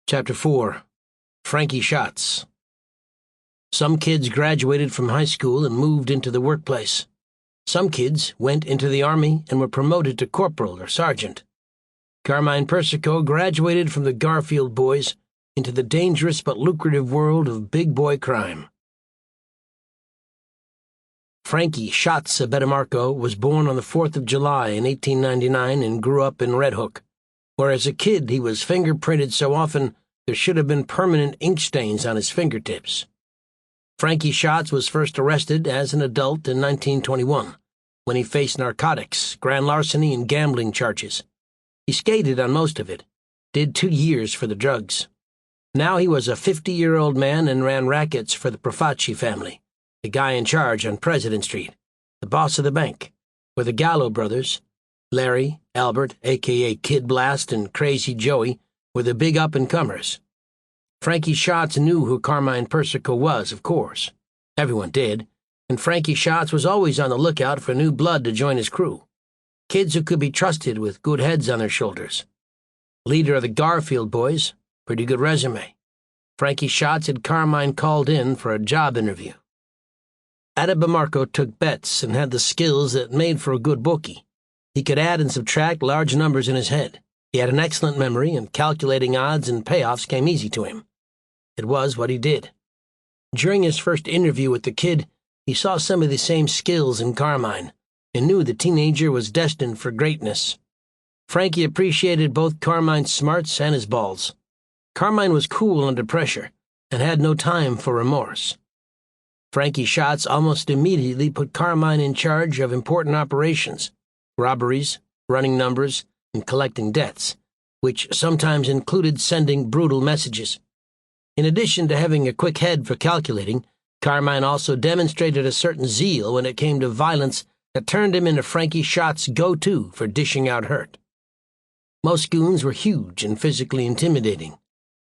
Chapter 4. Frankie Shatz. Some kids graduated from high school and moved into the workplace. Some kids went into the army and were promoted to corporal or sergeant. Carmine Persico graduated from the Garfield boys into the dangerous but lucrative world of big boy crime. Frankie Shatz Abbatemarco was born on the 4th of July in 1899 and grew up in Red Hook, where as a kid he was fingerprinted so often there should have been permanent ink stains on his fingertips. Frankie Shatz was first arrested as an adult in 1921, when he faced narcotics, grand larceny, and gambling charges. He skated on most of it, did 2 years for the drugs. Now he was a 50-year-old man and ran rackets for the Profaci family, the guy in charge on President Street, the boss of the bank, where the Gallo brothers, Larry, Albert, a.k.a. Kid Blast, and Crazy Joey, were the big up-and-comers. Frankie Shatz knew who Carmine Persico was, of course. Everyone did, and Frankie Shatz was always on the lookout for new blood to join his crew. Kids who could be trusted with good heads on their shoulders. Leader of the Garfield boys, pretty good resume. Frankie Shatz had Carmine called in for a job interview. Abbatemarco took bets and had the skills that made for a good bookie. He could add and subtract large numbers in his head. He had an excellent memory, and calculating odds and payoffs came easy to him. It was what he did. During his first interview with the kid, he saw some of the same skills in Carmine, and knew the teenager was destined for greatness. Frankie appreciated both Carmine's smarts and his balls. Carmine was cool under pressure, and had no time for remorse. Frankie Shatz almost immediately put Carmine in charge of important operations, robberies, running numbers, and collecting debts, which sometimes included sending brutal messages. In addition to having a quick head for calculating, Carmine also demonstrated a certain zeal when it came to violence that turned him into Frankie Shatz's go-to for dishing out hurt. Most goons were huge and physically intimidating.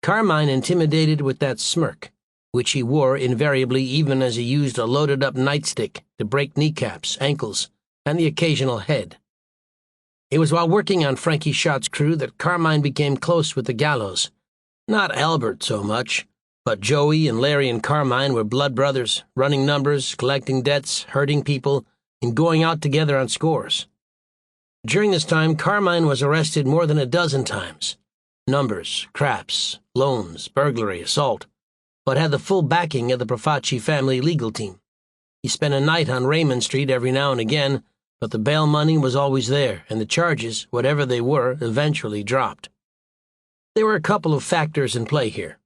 Carmine intimidated with that smirk, which he wore invariably even as he used a loaded-up nightstick to break kneecaps, ankles, and the occasional head. It was while working on Frankie Shatz's crew that Carmine became close with the Gallos. Not Albert so much, but Joey and Larry and Carmine were blood brothers, running numbers, collecting debts, hurting people, and going out together on scores. During this time, Carmine was arrested more than a dozen times. Numbers, craps, loans, burglary, assault, but had the full backing of the Profaci family legal team. He spent a night on Raymond Street every now and again, but the bail money was always there, and the charges, whatever they were, eventually dropped. There were a couple of factors in play here.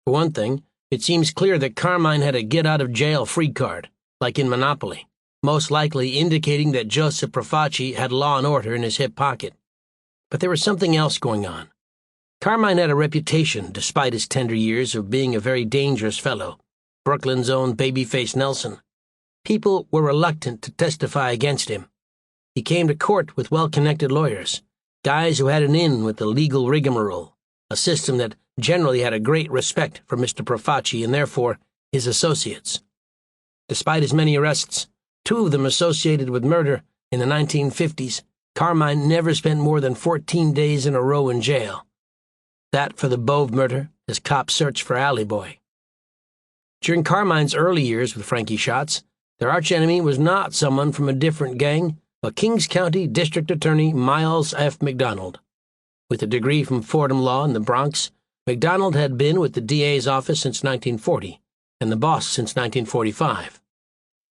For one thing, it seems clear that Carmine had a get-out-of-jail-free card, like in Monopoly, most likely indicating that Joseph Profaci had law and order in his hip pocket. But there was something else going on. Carmine had a reputation, despite his tender years, of being a very dangerous fellow, Brooklyn's own babyface Nelson. People were reluctant to testify against him. He came to court with well-connected lawyers, guys who had an in with the legal rigmarole, a system that generally had a great respect for Mr. Profaci and therefore his associates. Despite his many arrests, 2 of them associated with murder in the 1950s, Carmine never spent more than 14 days in a row in jail. That for the Bove murder, as cops searched for Alley Boy. During Carmine's early years with Frankie Shatz, their archenemy was not someone from a different gang, but Kings County District Attorney Miles F. McDonald. With a degree from Fordham Law in the Bronx, McDonald had been with the DA's office since 1940, and the boss since 1945.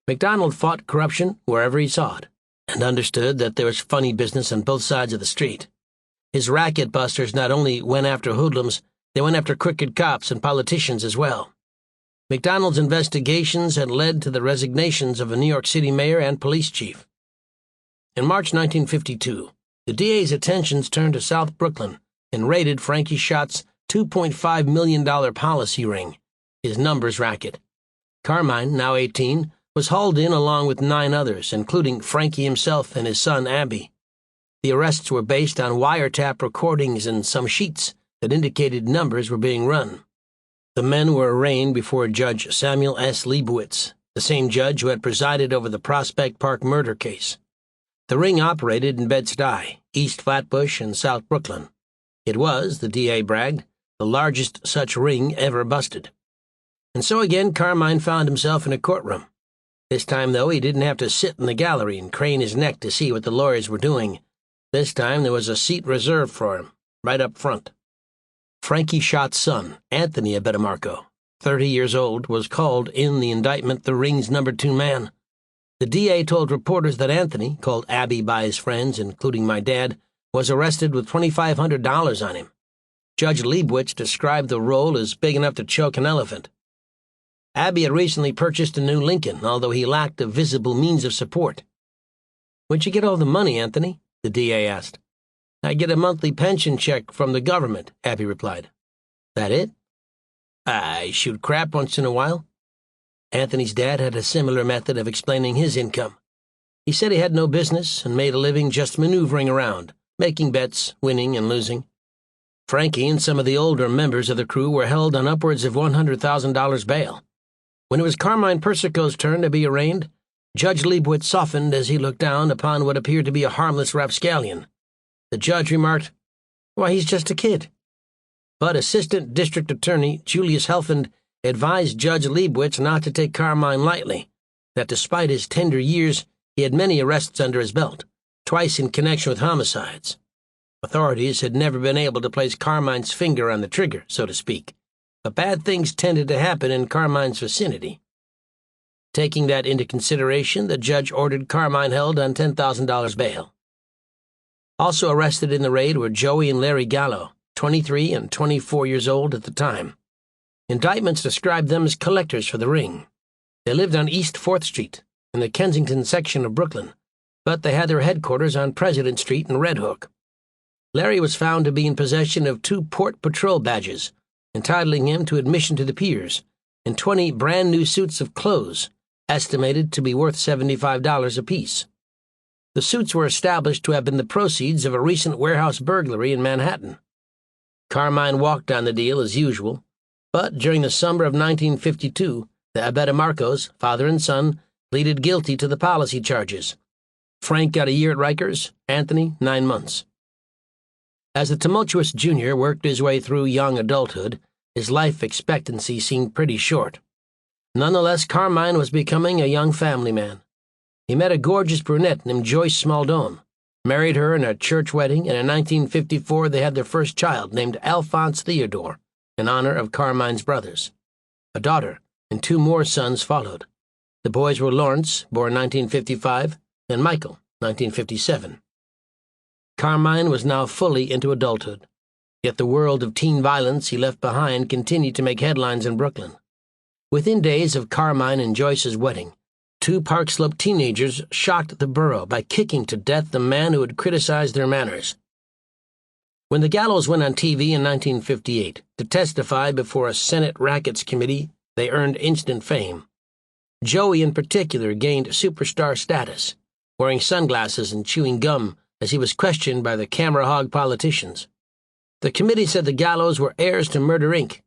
McDonald fought corruption wherever he saw it, and understood that there was funny business on both sides of the street. His racket busters not only went after hoodlums, they went after crooked cops and politicians as well. McDonald's investigations had led to the resignations of a New York City mayor and police chief. In March 1952, the DA's attentions turned to South Brooklyn and raided Frankie Shatz's $2.5 million policy ring, his numbers racket. Carmine, now 18, was hauled in along with 9 others, including Frankie himself and his son Abby. The arrests were based on wiretap recordings and some sheets that indicated numbers were being run. The men were arraigned before Judge Samuel S. Leibowitz, the same judge who had presided over the Prospect Park murder case. The ring operated in Bed-Stuy, East Flatbush, and South Brooklyn. It was, the DA bragged, the largest such ring ever busted. And so again Carmine found himself in a courtroom. This time, though, he didn't have to sit in the gallery and crane his neck to see what the lawyers were doing. This time there was a seat reserved for him, right up front. Frankie Shatz' son, Anthony Abbatemarco, 30 years old, was called in the indictment the ring's #2 man. The DA told reporters that Anthony, called Abby by his friends, including my dad, was arrested with $2,500 on him. Judge Leibowitz described the roll as big enough to choke an elephant. Abby had recently purchased a new Lincoln, although he lacked a visible means of support. "Where'd you get all the money, Anthony?" the DA asked. "I get a monthly pension check from the government," Abby replied. "That it?" "I shoot crap once in a while." Anthony's dad had a similar method of explaining his income. He said he had no business and made a living just maneuvering around, making bets, winning and losing. Frankie and some of the older members of the crew were held on upwards of $100,000 bail. When it was Carmine Persico's turn to be arraigned, Judge Leibowitz softened as he looked down upon what appeared to be a harmless rapscallion. The judge remarked, "Why, he's just a kid." But Assistant District Attorney Julius Helfand advised Judge Leibowitz not to take Carmine lightly, that despite his tender years, he had many arrests under his belt, twice in connection with homicides. Authorities had never been able to place Carmine's finger on the trigger, so to speak, but bad things tended to happen in Carmine's vicinity. Taking that into consideration, the judge ordered Carmine held on $10,000 bail. Also arrested in the raid were Joey and Larry Gallo, 23 and 24 years old at the time. Indictments described them as collectors for the ring. They lived on East 4th Street, in the Kensington section of Brooklyn, but they had their headquarters on President Street in Red Hook. Larry was found to be in possession of 2 Port Patrol badges, entitling him to admission to the piers, and 20 brand-new suits of clothes, estimated to be worth $75 apiece. The suits were established to have been the proceeds of a recent warehouse burglary in Manhattan. Carmine walked on the deal as usual, but during the summer of 1952, the Abbatemarcos, father and son, pleaded guilty to the policy charges. Frank got a year at Rikers, Anthony 9 months. As the tumultuous junior worked his way through young adulthood, his life expectancy seemed pretty short. Nonetheless, Carmine was becoming a young family man. He met a gorgeous brunette named Joyce Smaldone, married her in a church wedding, and in 1954 they had their first child, named Alphonse Theodore, in honor of Carmine's brothers. A daughter and 2 more sons followed. The boys were Lawrence, born 1955, and Michael, 1957. Carmine was now fully into adulthood, yet the world of teen violence he left behind continued to make headlines in Brooklyn. Within days of Carmine and Joyce's wedding, 2 Park Slope teenagers shocked the borough by kicking to death the man who had criticized their manners. When the Gallos went on TV in 1958 to testify before a Senate Rackets Committee, they earned instant fame. Joey in particular gained superstar status, wearing sunglasses and chewing gum as he was questioned by the camera-hog politicians. The committee said the Gallos were heirs to Murder, Inc.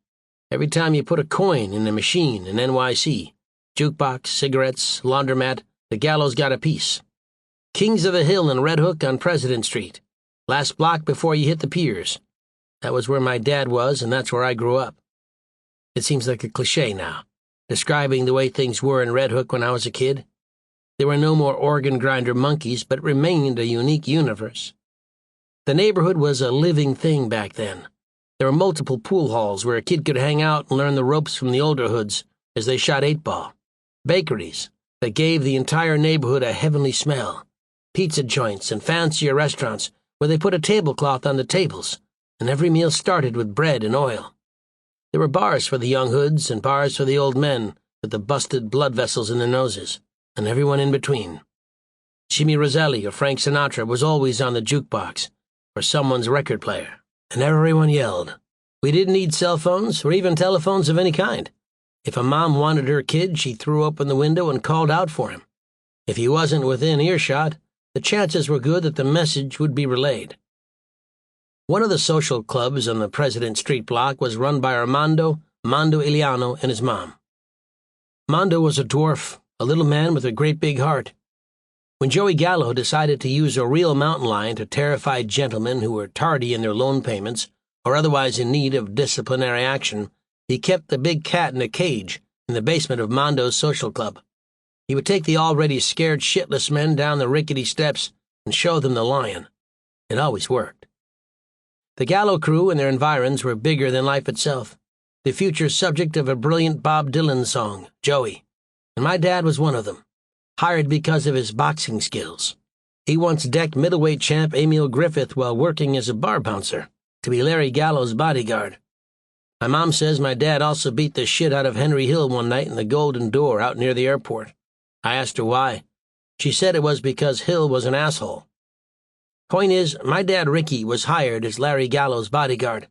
Every time you put a coin in a machine in NYC, jukebox, cigarettes, laundromat, the Gallos got a piece. Kings of the Hill in Red Hook on President Street, last block before you hit the piers. That was where my dad was, and that's where I grew up. It seems like a cliché now, describing the way things were in Red Hook when I was a kid. There were no more organ grinder monkeys, but it remained a unique universe. The neighborhood was a living thing back then. There were multiple pool halls where a kid could hang out and learn the ropes from the older hoods as they shot 8-ball. Bakeries that gave the entire neighborhood a heavenly smell. Pizza joints and fancier restaurants where they put a tablecloth on the tables, and every meal started with bread and oil. There were bars for the young hoods and bars for the old men with the busted blood vessels in their noses, and everyone in between. Jimmy Roselli or Frank Sinatra was always on the jukebox or someone's record player, and everyone yelled. We didn't need cell phones or even telephones of any kind. If a mom wanted her kid, she threw open the window and called out for him. If he wasn't within earshot, the chances were good that the message would be relayed. One of the social clubs on the President Street block was run by Mondo Iliano and his mom. Mondo was a dwarf, a little man with a great big heart. When Joey Gallo decided to use a real mountain lion to terrify gentlemen who were tardy in their loan payments or otherwise in need of disciplinary action, he kept the big cat in a cage in the basement of Mondo's social club. He would take the already scared shitless men down the rickety steps and show them the lion. It always worked. The Gallo crew and their environs were bigger than life itself, the future subject of a brilliant Bob Dylan song, Joey, and my dad was one of them, hired because of his boxing skills. He once decked middleweight champ Emil Griffith while working as a bar bouncer to be Larry Gallo's bodyguard. My mom says my dad also beat the shit out of Henry Hill one night in the Golden Door out near the airport. I asked her why. She said it was because Hill was an asshole. Point is, my dad Ricky was hired as Larry Gallo's bodyguard,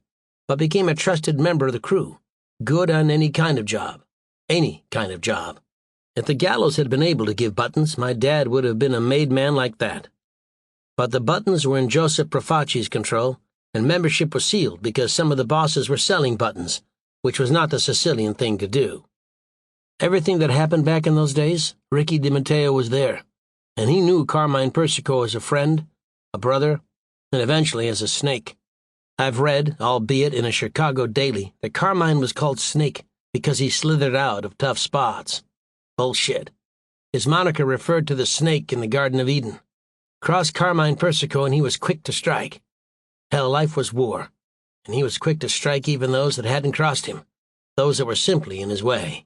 but became a trusted member of the crew, good on any kind of job. Any kind of job. If the Gallos had been able to give buttons, my dad would have been a made man like that. But the buttons were in Joseph Profaci's control, and membership was sealed because some of the bosses were selling buttons, which was not the Sicilian thing to do. Everything that happened back in those days, Ricky DiMatteo was there, and he knew Carmine Persico as a friend, a brother, and eventually as a snake. I've read, albeit in a Chicago daily, that Carmine was called Snake because he slithered out of tough spots. Bullshit. His moniker referred to the snake in the Garden of Eden. Cross Carmine Persico and he was quick to strike. Hell, life was war, and he was quick to strike even those that hadn't crossed him, those that were simply in his way.